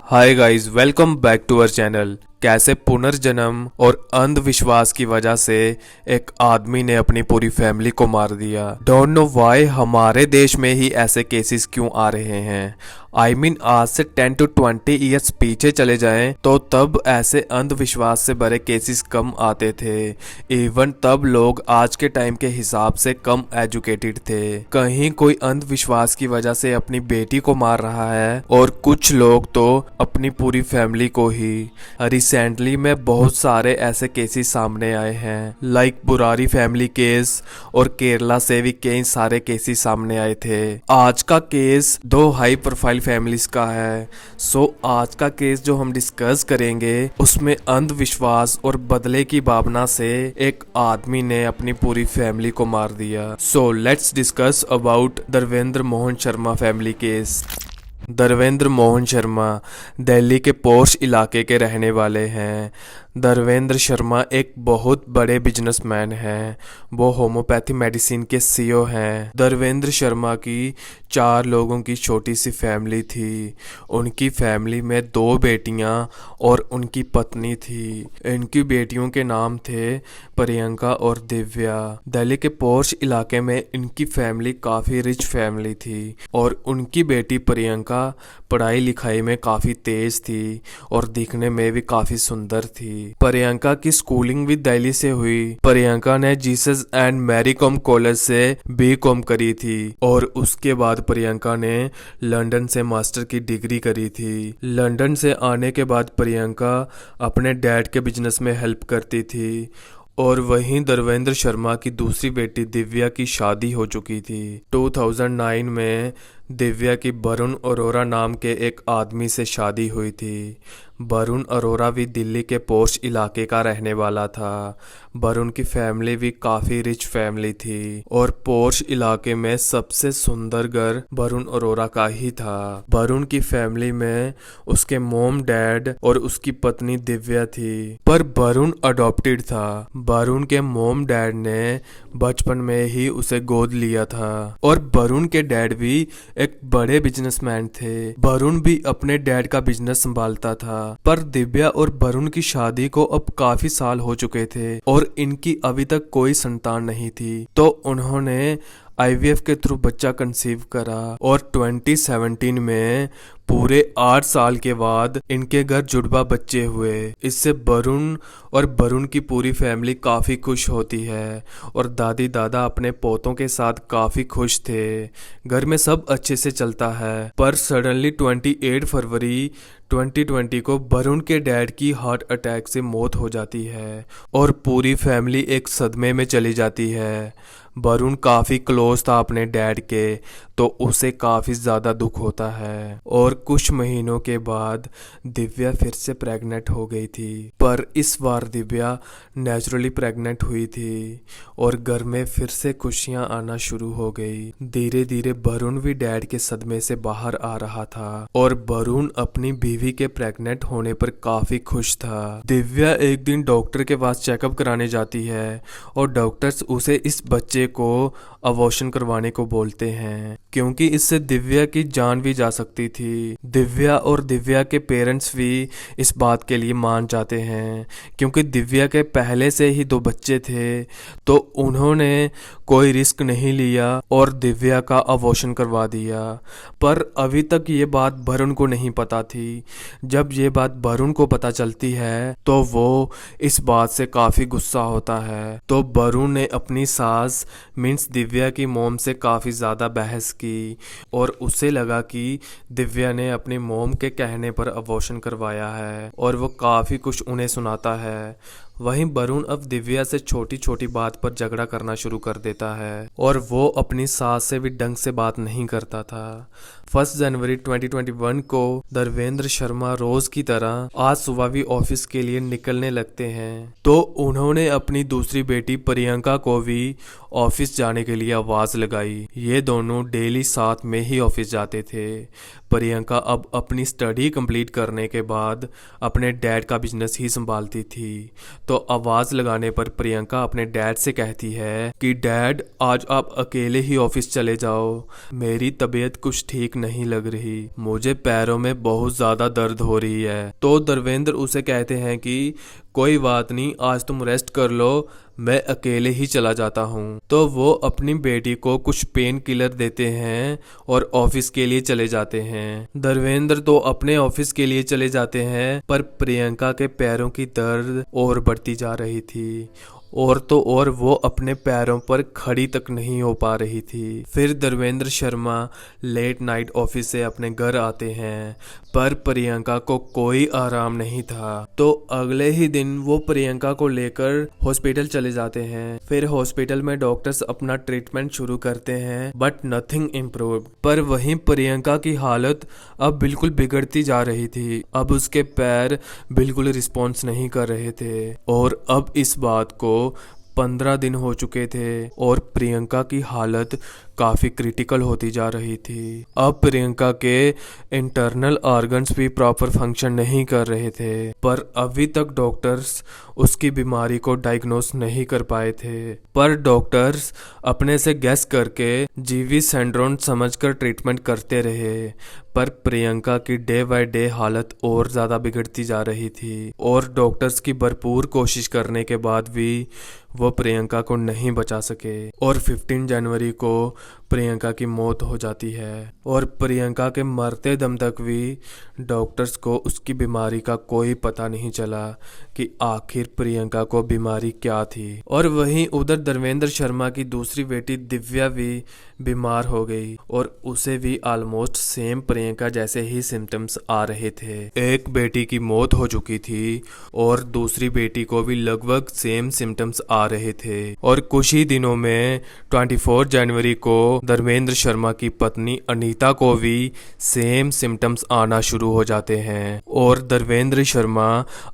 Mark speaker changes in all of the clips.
Speaker 1: Hi guys, welcome back to our channel. कैसे पुनर्जन्म और अंधविश्वास की वजह से एक आदमी ने अपनी पूरी फैमिली को मार दिया। डोंट नो व्हाई हमारे देश में ही ऐसे केसेस क्यों आ रहे हैं। आज से 10 to 20 ईयर्स पीछे चले जाएं तो तब ऐसे अंधविश्वास से भरे केसेस कम आते थे। इवन तब लोग आज के टाइम के हिसाब से कम एजुकेटेड थे। कहीं कोई अंधविश्वास की वजह से अपनी बेटी को मार रहा है और कुछ लोग तो अपनी पूरी फैमिली को ही। रिसेंटली में बहुत सारे ऐसे केसेस सामने आए हैं, लाइक बुरारी फैमिली केस, और केरला से भी कई सारे केसेस सामने आए थे। आज का केस दो हाई प्रोफाइल फैमिलीज का है। आज का केस जो हम डिस्कस करेंगे उसमें अंधविश्वास और बदले की भावना से एक आदमी ने अपनी पूरी फैमिली को मार दिया। Let's discuss about Dharmendra Mohan Sharma family case. Dharmendra Mohan Sharma Delhi के पॉश इलाके के रहने वाले हैं। धर्मेंद्र शर्मा एक बहुत बड़े बिजनेसमैन हैं। वो होम्योपैथी मेडिसिन के सीईओ हैं। धर्मेंद्र शर्मा की 4 लोगों की छोटी सी फैमिली थी। उनकी फैमिली में 2 बेटियां और उनकी पत्नी थी। इनकी बेटियों के नाम थे प्रियंका और दिव्या। दिल्ली के पॉश इलाके में इनकी फैमिली काफ़ी रिच फैमिली थी और उनकी बेटी प्रियंका पढ़ाई लिखाई में काफ़ी तेज थी और दिखने में भी काफ़ी सुंदर थी। प्रियंका की स्कूलिंग भी दिल्ली से हुई। प्रियंका ने जीसस एंड मैरी कॉम कॉलेज से बीकॉम करी थी और उसके बाद प्रियंका ने लंदन से मास्टर की डिग्री करी थी। लंदन से आने के बाद प्रियंका अपने डैड के बिजनेस में हेल्प करती थी और वहीं धर्मेंद्र शर्मा की दूसरी बेटी दिव्या की शादी हो चुकी थी। 2009 में दिव्या की वरुण अरोरा नाम के एक आदमी से शादी हुई थी। वरुण अरोरा भी दिल्ली के पॉश इलाके का रहने वाला था। वरुण की फैमिली भी काफ़ी रिच फैमिली थी और पॉश इलाके में सबसे सुंदर घर वरुण अरोरा का ही था। वरुण की फैमिली में उसके मॉम डैड और उसकी पत्नी दिव्या थी, पर वरुण अडॉप्टेड था। वरुण के मॉम डैड ने बचपन में ही उसे गोद लिया था और वरुण के डैड भी एक बड़े बिजनेसमैन थे। वरुण भी अपने डैड का बिजनेस संभालता था, पर दिव्या और वरुण की शादी को अब काफी साल हो चुके थे और इनकी अभी तक कोई संतान नहीं थी। तो उन्होंने आईवीएफ के थ्रू बच्चा कंसीव करा और 2017 में पूरे 8 साल के बाद इनके घर जुड़वा बच्चे हुए। इससे वरुण और वरुण की पूरी फैमिली काफ़ी खुश होती है और दादी दादा अपने पोतों के साथ काफ़ी खुश थे। घर में सब अच्छे से चलता है, पर सडनली 28 फरवरी 2020 को वरुण के डैड की हार्ट अटैक से मौत हो जाती है और पूरी फैमिली एक सदमे में चली जाती है। वरुण काफ़ी क्लोज था अपने डैड के, तो उसे काफ़ी ज़्यादा दुख होता है और कुछ महीनों के बाद दिव्या फिर से प्रेग्नेंट हो गई थी। पर इस बार दिव्या नेचुरली प्रेग्नेंट हुई थी और घर में फिर से खुशियां आना शुरू हो गई। धीरे धीरे वरुण भी डैड के सदमे से बाहर आ रहा था और वरुण अपनी बीवी के प्रेग्नेंट होने पर काफ़ी खुश था। दिव्या एक दिन डॉक्टर के पास चेकअप कराने जाती है और डॉक्टर्स उसे इस बच्चे को अबॉर्शन करवाने को बोलते हैं, क्योंकि इससे दिव्या की जान भी जा सकती थी। दिव्या और दिव्या के पेरेंट्स भी इस बात के लिए मान जाते हैं, क्योंकि दिव्या के पहले से ही 2 बच्चे थे, तो उन्होंने कोई रिस्क नहीं लिया और दिव्या का अबॉर्शन करवा दिया। पर अभी तक ये बात वरुण को नहीं पता थी। जब ये बात वरुण को पता चलती है तो वो इस बात से काफ़ी गुस्सा होता है। तो वरुण ने अपनी सास मीन्स दिव्या की मॉम से काफ़ी ज़्यादा बहस की और उसे लगा कि दिव्या ने अपनी मॉम के कहने पर अबॉर्शन करवाया है और वो काफ़ी कुछ उन्हें सुनाता है। वहीं वरुण अब दिव्या से छोटी छोटी बात पर झगड़ा करना शुरू कर देता है और वो अपनी सास से भी ढंग से बात नहीं करता था। 1 जनवरी 2021 को धर्मेंद्र शर्मा रोज की तरह आज सुबह भी ऑफिस के लिए निकलने लगते हैं, तो उन्होंने अपनी दूसरी बेटी प्रियंका को भी ऑफिस जाने के लिए आवाज लगाई। ये दोनों डेली साथ में ही ऑफिस जाते थे। प्रियंका अब अपनी स्टडी कंप्लीट करने के बाद अपने डैड का बिजनेस ही संभालती थी। तो आवाज़ लगाने पर प्रियंका अपने डैड से कहती है कि डैड आज आप अकेले ही ऑफिस चले जाओ, मेरी तबीयत कुछ ठीक ठीक नहीं लग रही, मुझे पैरों में बहुत ज्यादा दर्द हो रही है। तो धर्मेंद्र उसे कहते हैं कि कोई बात नहीं, आज तुम रेस्ट कर लो, मैं अकेले ही चला जाता हूँ। तो वो अपनी बेटी को कुछ पेन किलर देते हैं और ऑफिस के लिए चले जाते हैं। धर्मेंद्र तो अपने ऑफिस के लिए चले जाते हैं, पर प्रियंका के पैरों की दर्द और बढ़ती जा रही थी और तो और वो अपने पैरों पर खड़ी तक नहीं हो पा रही थी। फिर Dharmendra Sharma late night office से अपने घर आते हैं, पर प्रियंका को कोई आराम नहीं था। तो अगले ही दिन वो प्रियंका को लेकर हॉस्पिटल चले जाते हैं। फिर हॉस्पिटल में डॉक्टर्स अपना ट्रीटमेंट शुरू करते हैं, बट नथिंग इम्प्रूव्ड। पर वहीं प्रियंका की हालत अब बिल्कुल बिगड़ती जा रही थी। अब उसके पैर बिल्कुल रिस्पॉन्स नहीं कर रहे थे और अब इस बात को 15 दिन हो चुके थे और प्रियंका की हालत काफी क्रिटिकल होती जा रही थी। अब प्रियंका के इंटरनल ऑर्गन्स भी प्रॉपर फंक्शन नहीं कर रहे थे, पर अभी तक डॉक्टर्स उसकी बीमारी को डायग्नोस नहीं कर पाए थे। पर डॉक्टर्स अपने से गेस करके जीवी सिंड्रोम समझकर ट्रीटमेंट करते रहे, पर प्रियंका की डे बाय डे हालत और ज़्यादा बिगड़ती जा रही थी और डॉक्टर्स की भरपूर कोशिश करने के बाद भी वो प्रियंका को नहीं बचा सके और 15 जनवरी को प्रियंका की मौत हो जाती है। और प्रियंका के मरते दम तक भी डॉक्टर्स को उसकी बीमारी का कोई पता नहीं चला कि आखिर प्रियंका को बीमारी क्या थी। और वहीं उधर धर्मेंद्र शर्मा की दूसरी बेटी दिव्या भी बीमार हो गई और उसे भी ऑलमोस्ट सेम प्रियंका जैसे ही सिम्टम्स आ रहे थे। एक बेटी की मौत हो चुकी थी और दूसरी बेटी को भी लगभग सेम सिम्टम्स आ रहे थे। और कुछ ही दिनों में 24 जनवरी को धर्मेंद्र शर्मा की पत्नी अनीता को भी सेम सिम्टम्स आना शुरू हो जाते हैं और धर्मेंद्र शर्मा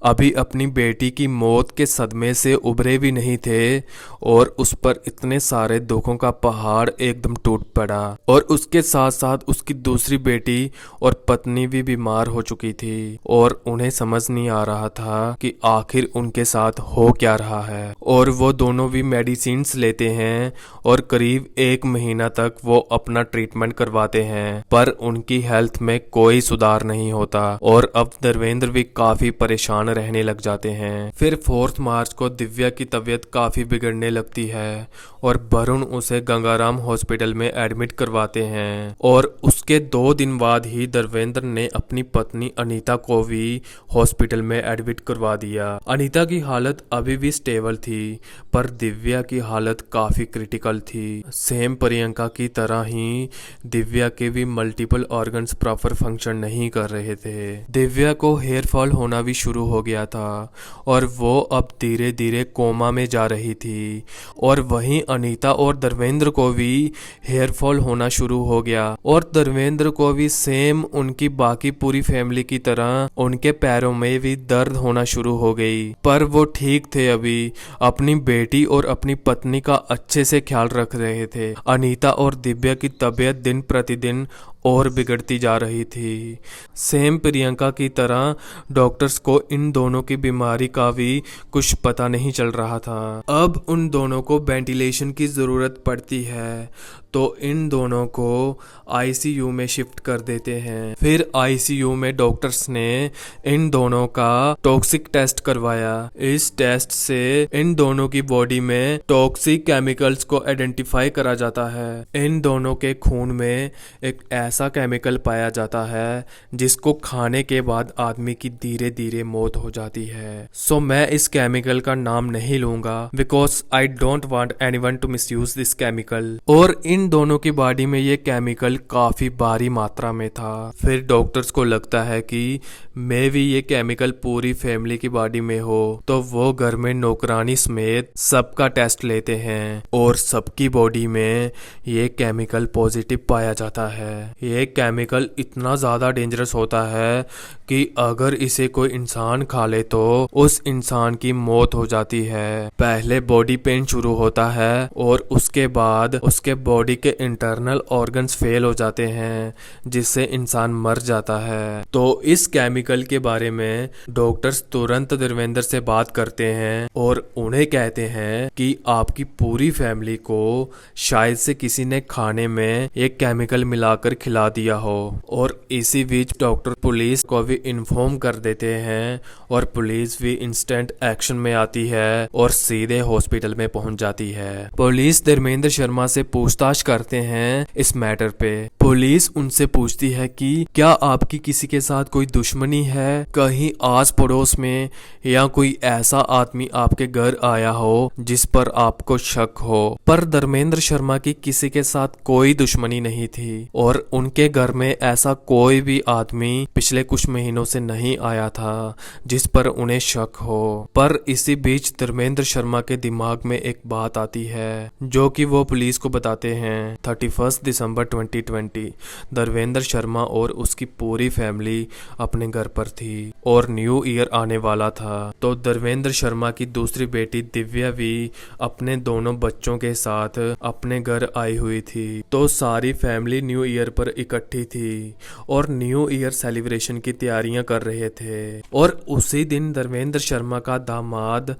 Speaker 1: अभी अपनी बेटी की मौत के सदमे से उभरे भी नहीं थे और उस पर इतने सारे दुखों का पहाड़ एकदम टूट पड़ा। और उसके साथ साथ उसकी दूसरी बेटी और पत्नी भी बीमार हो चुकी थी और उन्हें समझ नहीं आ रहा था कि आखिर उनके साथ हो क्या रहा है। और वो दोनों भी मेडिसिन्स लेते हैं और करीब 1 महीना तक वो अपना ट्रीटमेंट करवाते हैं, पर उनकी हेल्थ में कोई सुधार नहीं होता और अब धर्मेंद्र भी काफी परेशान रहने लग जाते हैं। फिर 4 मार्च को दिव्या की तबीयत काफी बिगड़ने लगती है और वरुण उसे गंगाराम हॉस्पिटल में एडमिट करवाते हैं। और उसके 2 दिन बाद ही धर्मेंद्र ने अपनी पत्नी अनीता को भी हॉस्पिटल में एडमिट करवा दिया। अनीता की हालत अभी भी स्टेबल थी, पर दिव्या की हालत काफी क्रिटिकल थी। सेम प्रियंका की तरह ही दिव्या के भी मल्टीपल ऑर्गन्स प्रॉपर फंक्शन नहीं कर रहे थे। दिव्या को हेयर फॉल होना भी शुरू हो गया था और वो अब धीरे धीरे कोमा में जा रही थी। और वहीं अनीता और धर्मेंद्र को भी हेयर फॉल होना शुरू हो गया और धर्मेंद्र को भी सेम उनकी बाकी पूरी फैमिली की तरह उनके पैरों में भी दर्द होना शुरू हो गई। पर वो ठीक थे, अभी अपनी बेटी और अपनी पत्नी का अच्छे से ख्याल रख रहे थे। अनीता और दिव्या की तबीयत दिन प्रतिदिन और बिगड़ती जा रही थी। सेम प्रियंका की तरह डॉक्टर्स को इन दोनों की बीमारी का भी कुछ पता नहीं चल रहा था। अब उन दोनों को वेंटिलेशन की ज़रूरत पड़ती है, तो इन दोनों को आईसीयू में शिफ्ट कर देते हैं। फिर आईसीयू में डॉक्टर्स ने इन दोनों का टॉक्सिक टेस्ट करवाया। इस टेस्ट से इन दोनों की बॉडी में टॉक्सिक केमिकल्स को आइडेंटिफाई करा जाता है। इन दोनों के खून में एक ऐसा केमिकल पाया जाता है जिसको खाने के बाद आदमी की धीरे धीरे मौत हो जाती है। सो मैं इस केमिकल का नाम नहीं लूंगा because I don't want anyone to misuse this chemical. और इन दोनों की बॉडी में ये केमिकल काफी भारी मात्रा में था। फिर डॉक्टर्स को लगता है कि मे भी ये केमिकल पूरी फैमिली की बॉडी में हो, तो वो घर में नौकरानी समेत सबका टेस्ट लेते हैं और सबकी बॉडी में ये केमिकल पॉजिटिव पाया जाता है। ये केमिकल इतना ज्यादा डेंजरस होता है कि अगर इसे कोई इंसान खा ले तो उस इंसान की मौत हो जाती है। पहले बॉडी पेन शुरू होता है और उसके बाद उसके बॉडी बॉडी के इंटरनल ऑर्गन्स फेल हो जाते हैं, जिससे इंसान मर जाता है। तो इस केमिकल के बारे में डॉक्टर्स तुरंत धर्मेंद्र से बात करते हैं और उन्हें कहते हैं कि आपकी पूरी फैमिली को शायद से किसी ने खाने में एक केमिकल मिलाकर खिला दिया हो। और इसी बीच डॉक्टर पुलिस को भी इन्फॉर्म कर देते हैं और पुलिस भी इंस्टेंट एक्शन में आती है और सीधे हॉस्पिटल में पहुंच जाती है। पुलिस धर्मेंद्र शर्मा से पूछताछ करते हैं इस मैटर पे। पुलिस उनसे पूछती है कि क्या आपकी किसी के साथ कोई दुश्मनी है, कहीं आस पड़ोस में, या कोई ऐसा आदमी आपके घर आया हो जिस पर आपको शक हो। पर धर्मेंद्र शर्मा की किसी के साथ कोई दुश्मनी नहीं थी और उनके घर में ऐसा कोई भी आदमी पिछले कुछ महीनों से नहीं आया था जिस पर उन्हें शक हो। पर इसी बीच धर्मेंद्र शर्मा के दिमाग में एक बात आती है जो कि वो पुलिस को बताते हैं। 31 दिसंबर 2020 धर्मेंद्र शर्मा और उसकी पूरी फैमिली अपने घर पर थी और न्यू ईयर आने वाला था। तो धर्मेंद्र शर्मा की दूसरी बेटी दिव्या भी अपने दोनों बच्चों के साथ अपने घर आई हुई थी। तो सारी फैमिली न्यू ईयर पर इकट्ठी थी और न्यू ईयर सेलिब्रेशन की तैयारियां कर रहे थे। और उसी दिन धर्मेंद्र शर्मा का दामाद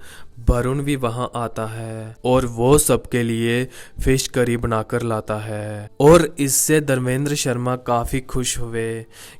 Speaker 1: वरुण भी वहां आता है और वो सबके लिए फिश करी बनाकर लाता है। और इससे धर्मेंद्र शर्मा काफी खुश हुए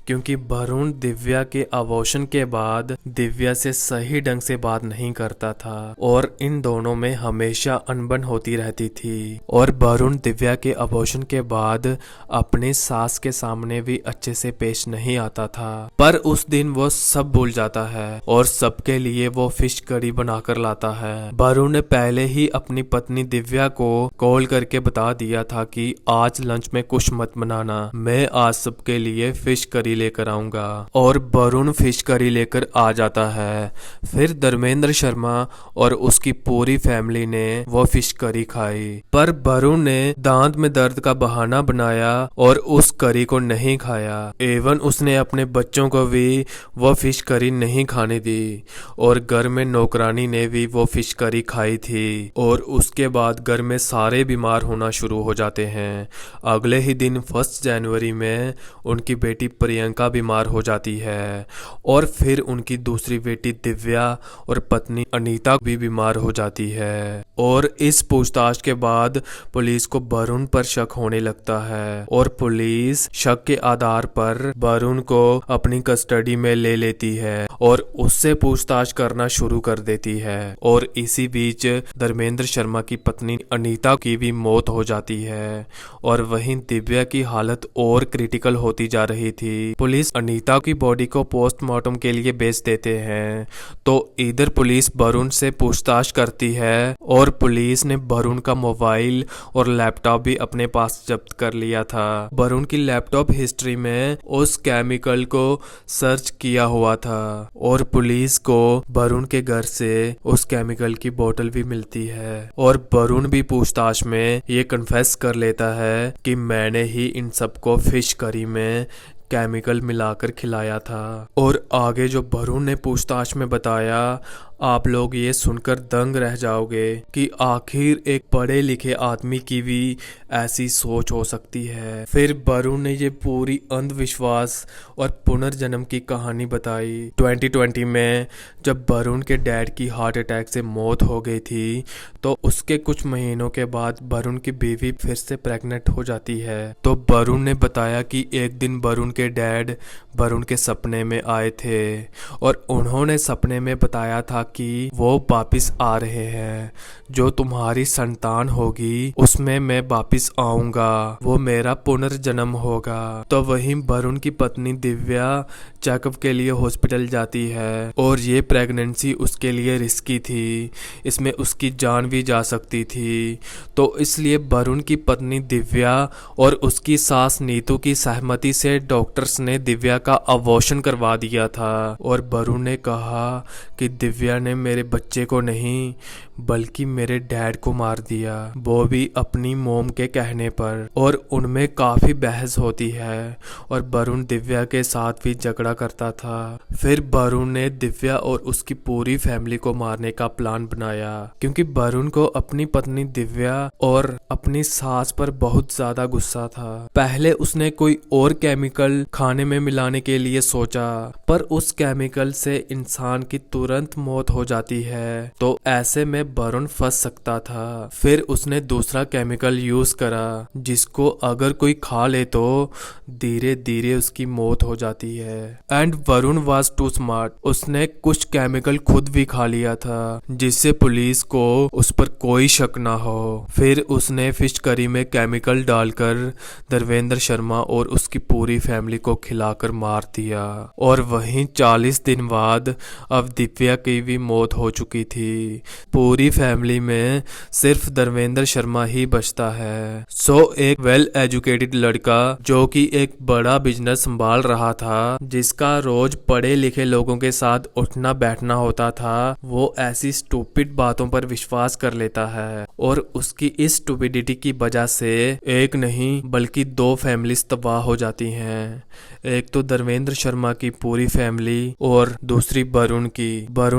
Speaker 1: क्योंकि वरुण दिव्या के अबॉर्शन के बाद दिव्या से सही ढंग से बात नहीं करता था और इन दोनों में हमेशा अनबन होती रहती थी। और वरुण दिव्या के अबॉर्शन के बाद अपने सास के सामने भी अच्छे से पेश नहीं आता था। पर उस दिन वो सब भूल जाता है और सबके लिए वो फिश करी बनाकर लाता है। वरुण ने पहले ही अपनी पत्नी दिव्या को कॉल करके बता दिया था कि आज लंच में कुछ मत बनाना, मैं आज सबके लिए फिश करी लेकर आऊंगा। और वरुण फिश करी लेकर आ जाता है। फिर धर्मेंद्र शर्मा और उसकी पूरी फैमिली ने वो फिश करी खाई। पर वरुण ने दांत में दर्द का बहाना बनाया और उस करी को नहीं खाया। एवं उसने अपने बच्चों को भी वो फिश करी नहीं खाने दी और घर में नौकरानी ने भी वो फिश करी खाई थी। और उसके बाद घर में सारे बीमार होना शुरू हो जाते हैं। अगले ही दिन 1 जनवरी में उनकी बेटी प्रियंका बीमार हो जाती है और फिर उनकी दूसरी बेटी दिव्या और पत्नी अनीता भी बीमार हो जाती है। और इस पूछताछ के बाद पुलिस को वरुण पर शक होने लगता है और पुलिस शक के आधार पर वरुण को अपनी कस्टडी में ले लेती है और उससे पूछताछ करना शुरू कर देती है। और इसी बीच धर्मेंद्र शर्मा की पत्नी अनीता की भी मौत हो जाती है और वहीं दिव्या की हालत और क्रिटिकल होती जा रही थी। पुलिस अनीता की बॉडी को पोस्टमार्टम के लिए भेज देते हैं। तो इधर पुलिस वरुण से पूछताछ करती है और पुलिस ने वरुण का मोबाइल और लैपटॉप भी अपने पास जब्त कर लिया था। वरुण की लैपटॉप हिस्ट्री में उस केमिकल को सर्च किया हुआ था और पुलिस को वरुण के घर से उस केमिकल की बोतल भी मिलती है। और वरुण भी पूछताछ में ये कन्फेस कर लेता है कि मैंने ही इन सबको फिश करी में केमिकल मिलाकर खिलाया था। और आगे जो वरुण ने पूछताछ में बताया, आप लोग ये सुनकर दंग रह जाओगे कि आखिर एक पढ़े लिखे आदमी की भी ऐसी सोच हो सकती है। फिर वरुण ने ये पूरी अंधविश्वास और पुनर्जन्म की कहानी बताई। 2020 में जब वरुण के डैड की हार्ट अटैक से मौत हो गई थी तो उसके कुछ महीनों के बाद वरुण की बीवी फिर से प्रेग्नेंट हो जाती है। तो वरुण ने बताया कि एक दिन वरुण के डैड वरुण के सपने में आए थे और उन्होंने सपने में बताया था कि वो वापिस आ रहे हैं, जो तुम्हारी संतान होगी उसमें मैं वापिस आऊंगा, वो मेरा पुनर्जन्म होगा। तो वहीं वरुण की पत्नी दिव्या चेकअप के लिए हॉस्पिटल जाती है और ये प्रेगनेंसी उसके लिए रिस्की थी, इसमें उसकी जान भी जा सकती थी। तो इसलिए वरुण की पत्नी दिव्या और उसकी सास नीतू की सहमति से डॉक्टर्स ने दिव्या का अबॉर्शन करवा दिया था। और वरुण ने कहा कि दिव्या ने मेरे बच्चे को नहीं बल्कि मेरे डैड को मार दिया, वो भी अपनी मोम के कहने पर। और उनमें काफी बहस होती है और वरुण दिव्या के साथ भी झगड़ा करता था। फिर वरुण ने दिव्या और उसकी पूरी फैमिली को मारने का प्लान बनाया, क्योंकि वरुण को अपनी पत्नी दिव्या और अपनी सास पर बहुत ज्यादा गुस्सा था। पहले उसने कोई और केमिकल खाने में मिलाने के लिए सोचा, पर उस केमिकल से इंसान की तुरंत मौत हो जाती है, तो ऐसे में वरुण फंस सकता था। फिर उसने दूसरा केमिकल यूज करा जिसको अगर कोई खा ले तो धीरे धीरे उसकी मौत हो जाती है। And Varun was too smart, उसने कुछ केमिकल खुद भी खा लिया था जिससे पुलिस को उस पर कोई शक ना हो। फिर उसने फिश करी में केमिकल डालकर धर्मेंद्र शर्मा और उसकी पूरी फैमिली को खिलाकर मार दिया। और वहीं 40 दिन बाद अब दिव्या की भी मौत हो चुकी थी। पूरी फैमिली में सिर्फ धर्मेंद्र शर्मा ही बचता है। सो एक वेल एजुकेटेड लड़का जो कि एक बड़ा बिजनेस संभाल रहा था, जिसका रोज पढ़े लिखे लोगों के साथ उठना बैठना होता था, वो ऐसी स्टूपिड बातों पर विश्वास कर लेता है। और उसकी इस स्टूपिडिटी की वजह से एक नहीं बल्कि 2 फैमिलीज तबाह हो जाती हैं। एक तो धर्मेंद्र शर्मा की पूरी फैमिली और दूसरी वरुण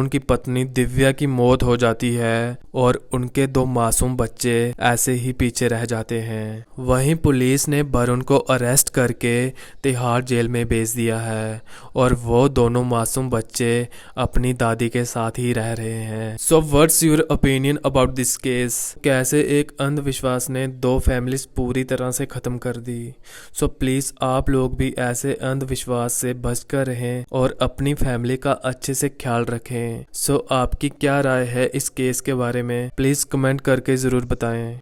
Speaker 1: की पत्नी दिव्या की मौत हो जाती है और उनके 2 मासूम बच्चे ऐसे ही पीछे रह जाते हैं। वहीं पुलिस ने वरुण को अरेस्ट करके तिहाड़ जेल में भेज दिया है और वो दोनों मासूम बच्चे अपनी दादी के साथ ही रह रहे हैं। So what's your opinion about this case? कैसे एक अंधविश्वास ने 2 फैमिलीज पूरी तरह से खत्म कर दी? सो प्लीज आप लोग भी ऐसे अंधविश्वास से बचकर रहें और अपनी फैमिली का अच्छे से ख्याल रखें। सो आपकी क्या राय है इस केस के बारे में? प्लीज कमेंट करके जरूर बताएं।